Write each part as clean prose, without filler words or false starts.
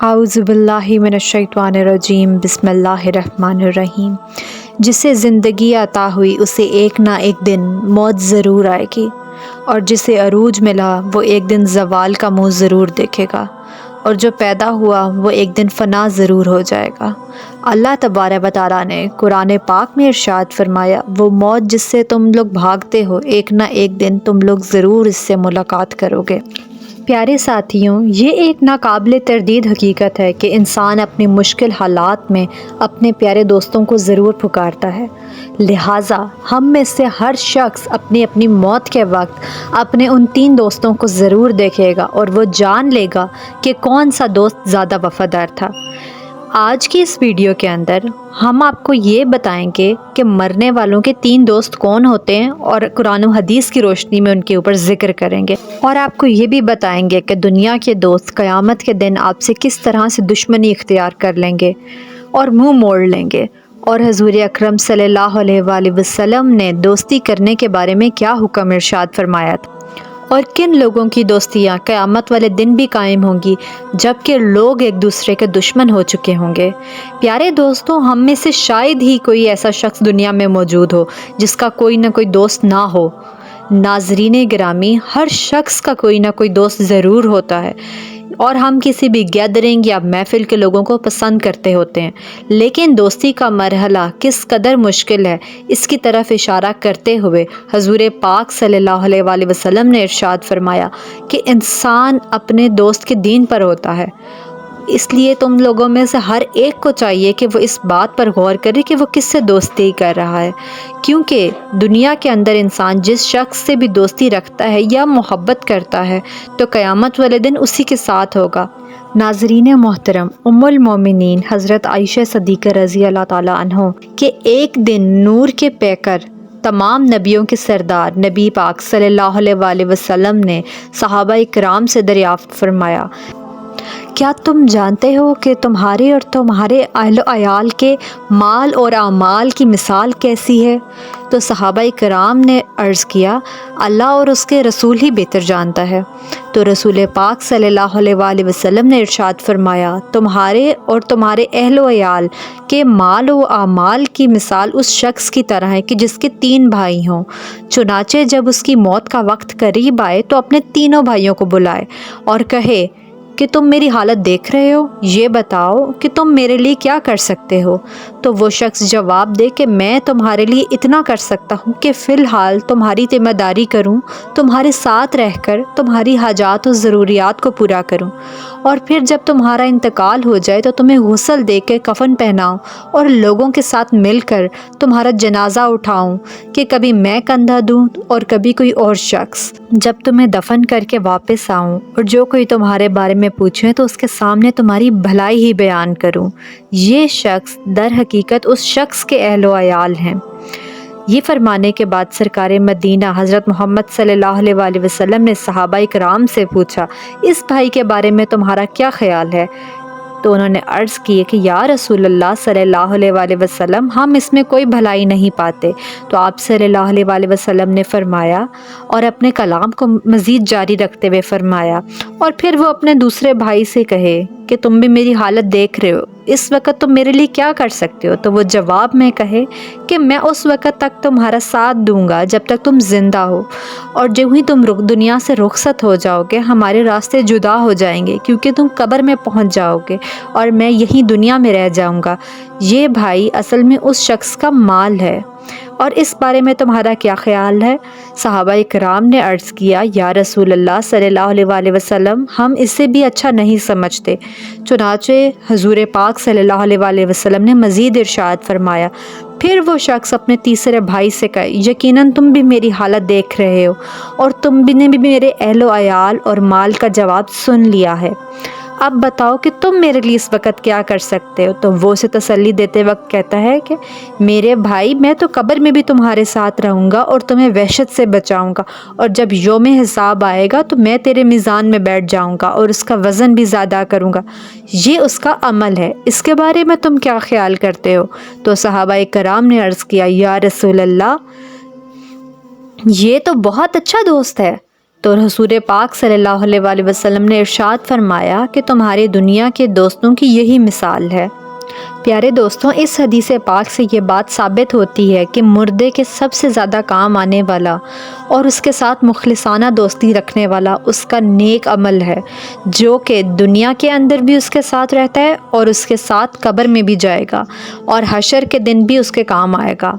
اعوذ باللہ من الشیطان الرجیم بسم اللہ الرحمن الرحیم۔ جسے زندگی عطا ہوئی اسے ایک نہ ایک دن موت ضرور آئے گی، اور جسے عروج ملا وہ ایک دن زوال کا منہ ضرور دیکھے گا، اور جو پیدا ہوا وہ ایک دن فنا ضرور ہو جائے گا۔ اللہ تبارک و تعالیٰ نے قرآن پاک میں ارشاد فرمایا، وہ موت جس سے تم لوگ بھاگتے ہو ایک نہ ایک دن تم لوگ ضرور اس سے ملاقات کرو گے۔ پیارے ساتھیوں، یہ ایک ناقابل تردید حقیقت ہے کہ انسان اپنی مشکل حالات میں اپنے پیارے دوستوں کو ضرور پکارتا ہے۔ لہٰذا ہم میں سے ہر شخص اپنی اپنی موت کے وقت اپنے ان 3 دوستوں کو ضرور دیکھے گا اور وہ جان لے گا کہ کون سا دوست زیادہ وفادار تھا۔ آج کی اس ویڈیو کے اندر ہم آپ کو یہ بتائیں گے کہ مرنے والوں کے 3 دوست کون ہوتے ہیں، اور قرآن و حدیث کی روشنی میں ان کے اوپر ذکر کریں گے، اور آپ کو یہ بھی بتائیں گے کہ دنیا کے دوست قیامت کے دن آپ سے کس طرح سے دشمنی اختیار کر لیں گے اور منہ موڑ لیں گے، اور حضور اکرم صلی اللہ علیہ وآلہ وسلم نے دوستی کرنے کے بارے میں کیا حکم ارشاد فرمایا تھا، اور کن لوگوں کی دوستیاں قیامت والے دن بھی قائم ہوں گی جبکہ لوگ ایک دوسرے کے دشمن ہو چکے ہوں گے۔ پیارے دوستوں، ہم میں سے شاید ہی کوئی ایسا شخص دنیا میں موجود ہو جس کا کوئی نہ کوئی دوست نہ ہو۔ ناظرین گرامی، ہر شخص کا کوئی نہ کوئی دوست ضرور ہوتا ہے، اور ہم کسی بھی گیدرنگ یا محفل کے لوگوں کو پسند کرتے ہوتے ہیں، لیکن دوستی کا مرحلہ کس قدر مشکل ہے اس کی طرف اشارہ کرتے ہوئے حضور پاک صلی اللہ علیہ وآلہ وسلم نے ارشاد فرمایا کہ انسان اپنے دوست کے دین پر ہوتا ہے۔ اس لیے تم لوگوں میں سے ہر ایک کو چاہیے کہ وہ اس بات پر غور کرے کہ وہ کس سے دوستی کر رہا ہے، کیونکہ دنیا کے اندر انسان جس شخص سے بھی دوستی رکھتا ہے یا محبت کرتا ہے تو قیامت والے دن اسی کے ساتھ ہوگا۔ ناظرین محترم، ام المومنین حضرت عائشہ صدیقہ رضی اللہ تعالیٰ عنہ کہ ایک دن نور کے پیکر تمام نبیوں کے سردار نبی پاک صلی اللہ علیہ وآلہ وسلم نے صحابہ کرام سے دریافت فرمایا، کیا تم جانتے ہو کہ تمہارے اور تمہارے اہل و عیال کے مال اور اعمال کی مثال کیسی ہے؟ تو صحابہ کرام نے عرض کیا، اللہ اور اس کے رسول ہی بہتر جانتا ہے۔ تو رسول پاک صلی اللہ علیہ وآلہ وسلم نے ارشاد فرمایا، تمہارے اور تمہارے اہل و عیال کے مال و اعمال کی مثال اس شخص کی طرح ہے کہ جس کے 3 بھائی ہوں، چنانچہ جب اس کی موت کا وقت قریب آئے تو اپنے تینوں بھائیوں کو بلائے اور کہے کہ تم میری حالت دیکھ رہے ہو، یہ بتاؤ کہ تم میرے لیے کیا کر سکتے ہو؟ تو وہ شخص جواب دے کہ میں تمہارے لیے اتنا کر سکتا ہوں کہ فی الحال تمہاری ذمہ داری کروں، تمہارے ساتھ رہ کر تمہاری حاجات و ضروریات کو پورا کروں، اور پھر جب تمہارا انتقال ہو جائے تو تمہیں غسل دے کے کفن پہناؤں اور لوگوں کے ساتھ مل کر تمہارا جنازہ اٹھاؤں کہ کبھی میں کندھا دوں اور کبھی کوئی اور شخص، جب تمہیں دفن کر کے واپس آؤں اور جو کوئی تمہارے بارے میں پوچھیں تو اس کے سامنے تمہاری بھلائی ہی بیان کروں۔ یہ شخص در حقیقت اس شخص کے اہل و عیال ہیں۔ یہ فرمانے کے بعد سرکار مدینہ حضرت محمد صلی اللہ علیہ وآلہ وسلم نے صحابہ کرام سے پوچھا، اس بھائی کے بارے میں تمہارا کیا خیال ہے؟ تو انہوں نے عرض کی کہ یا رسول اللہ صلی اللہ علیہ وآلہ وسلم، ہم اس میں کوئی بھلائی نہیں پاتے۔ تو آپ صلی اللہ علیہ وآلہ وسلم نے فرمایا اور اپنے کلام کو مزید جاری رکھتے ہوئے فرمایا، اور پھر وہ اپنے دوسرے بھائی سے کہے کہ تم بھی میری حالت دیکھ رہے ہو، اس وقت تم میرے لیے کیا کر سکتے ہو؟ تو وہ جواب میں کہے کہ میں اس وقت تک تمہارا ساتھ دوں گا جب تک تم زندہ ہو، اور جب ہی تم دنیا سے رخصت ہو جاؤ گے ہمارے راستے جدا ہو جائیں گے، کیونکہ تم قبر میں پہنچ جاؤ گے اور میں یہیں دنیا میں رہ جاؤں گا۔ یہ بھائی اصل میں اس شخص کا مال ہے، اور اس بارے میں تمہارا کیا خیال ہے؟ صحابہ کرام نے عرض کیا، یا رسول اللہ صلی اللہ علیہ وآلہ وسلم، ہم اس سے بھی اچھا نہیں سمجھتے۔ چنانچہ حضور پاک صلی اللہ علیہ وآلہ وسلم نے مزید ارشاد فرمایا، پھر وہ شخص اپنے تیسرے بھائی سے کہے، یقیناً تم بھی میری حالت دیکھ رہے ہو اور تم نے بھی میرے اہل و عیال اور مال کا جواب سن لیا ہے، اب بتاؤ کہ تم میرے لیے اس وقت کیا کر سکتے ہو؟ تو وہ اسے تسلی دیتے وقت کہتا ہے کہ میرے بھائی، میں تو قبر میں بھی تمہارے ساتھ رہوں گا اور تمہیں وحشت سے بچاؤں گا، اور جب یوم حساب آئے گا تو میں تیرے میزان میں بیٹھ جاؤں گا اور اس کا وزن بھی زیادہ کروں گا۔ یہ اس کا عمل ہے، اس کے بارے میں تم کیا خیال کرتے ہو؟ تو صحابہ کرام نے عرض کیا، یا رسول اللہ، یہ تو بہت اچھا دوست ہے۔ تو رسول پاک صلی اللہ علیہ وسلم نے ارشاد فرمایا کہ تمہاری دنیا کے دوستوں کی یہی مثال ہے۔ پیارے دوستوں، اس حدیث پاک سے یہ بات ثابت ہوتی ہے کہ مردے کے سب سے زیادہ کام آنے والا اور اس کے ساتھ مخلصانہ دوستی رکھنے والا اس کا نیک عمل ہے، جو کہ دنیا کے اندر بھی اس کے ساتھ رہتا ہے اور اس کے ساتھ قبر میں بھی جائے گا اور حشر کے دن بھی اس کے کام آئے گا۔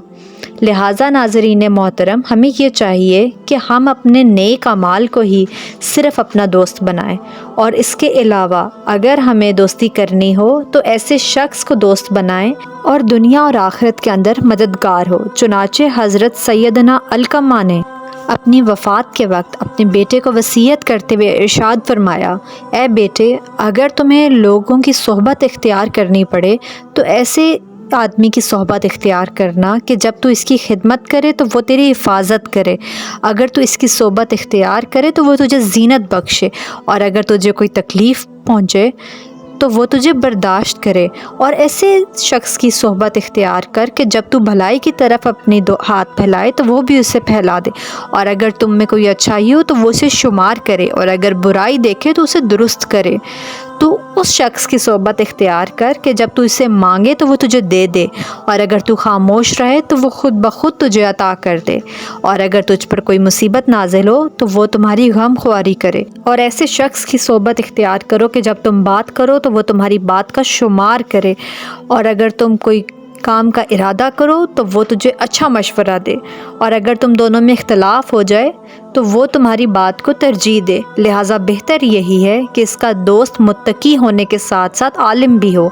لہٰذا ناظرین محترم، ہمیں یہ چاہیے کہ ہم اپنے نیک اعمال کو ہی صرف اپنا دوست بنائیں، اور اس کے علاوہ اگر ہمیں دوستی کرنی ہو تو ایسے شخص کو دوست بنائیں اور دنیا اور آخرت کے اندر مددگار ہو۔ چنانچہ حضرت سیدنا علقمہ نے اپنی وفات کے وقت اپنے بیٹے کو وصیت کرتے ہوئے ارشاد فرمایا، اے بیٹے، اگر تمہیں لوگوں کی صحبت اختیار کرنی پڑے تو ایسے آدمی کی صحبت اختیار کرنا کہ جب تو اس کی خدمت کرے تو وہ تیری حفاظت کرے، اگر تو اس کی صحبت اختیار کرے تو وہ تجھے زینت بخشے، اور اگر تجھے کوئی تکلیف پہنچے تو وہ تجھے برداشت کرے، اور ایسے شخص کی صحبت اختیار کر کہ جب تو بھلائی کی طرف اپنی ہاتھ پھیلائے تو وہ بھی اسے پھیلا دے، اور اگر تم میں کوئی اچھائی ہو تو وہ اسے شمار کرے، اور اگر برائی دیکھے تو اسے درست کرے۔ تو اس شخص کی صحبت اختیار کر کہ جب تو اسے مانگے تو وہ تجھے دے دے، اور اگر تو خاموش رہے تو وہ خود بخود تجھے عطا کر دے، اور اگر تجھ پر کوئی مصیبت نازل ہو تو وہ تمہاری غم خواری کرے، اور ایسے شخص کی صحبت اختیار کرو کہ جب تم بات کرو تو وہ تمہاری بات کا شمار کرے، اور اگر تم کوئی کام کا ارادہ کرو تو وہ تجھے اچھا مشورہ دے، اور اگر تم دونوں میں اختلاف ہو جائے تو وہ تمہاری بات کو ترجیح دے۔ لہٰذا بہتر یہی ہے کہ اس کا دوست متقی ہونے کے ساتھ ساتھ عالم بھی ہو،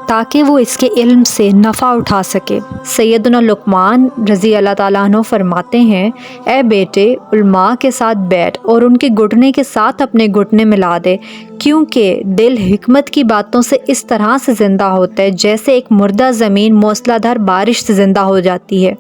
تاکہ وہ اس کے علم سے نفع اٹھا سکے۔ سیدنا لقمان رضی اللہ تعالیٰ عنہ فرماتے ہیں، اے بیٹے، علماء کے ساتھ بیٹھ اور ان کے گھٹنے کے ساتھ اپنے گھٹنے ملا دے، کیونکہ دل حکمت کی باتوں سے اس طرح سے زندہ ہوتا ہے جیسے ایک مردہ زمین موسلا دھار بارش سے زندہ ہو جاتی ہے۔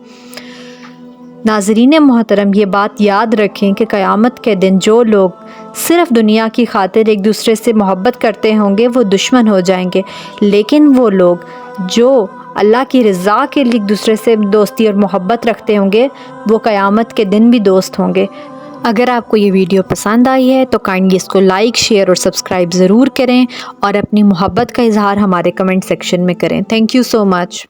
ناظرین محترم، یہ بات یاد رکھیں کہ قیامت کے دن جو لوگ صرف دنیا کی خاطر ایک دوسرے سے محبت کرتے ہوں گے وہ دشمن ہو جائیں گے، لیکن وہ لوگ جو اللہ کی رضا کے لیے ایک دوسرے سے دوستی اور محبت رکھتے ہوں گے وہ قیامت کے دن بھی دوست ہوں گے۔ اگر آپ کو یہ ویڈیو پسند آئی ہے تو کائنڈلی اس کو لائک، شیئر اور سبسکرائب ضرور کریں، اور اپنی محبت کا اظہار ہمارے کمنٹ سیکشن میں کریں۔ Thank you so much.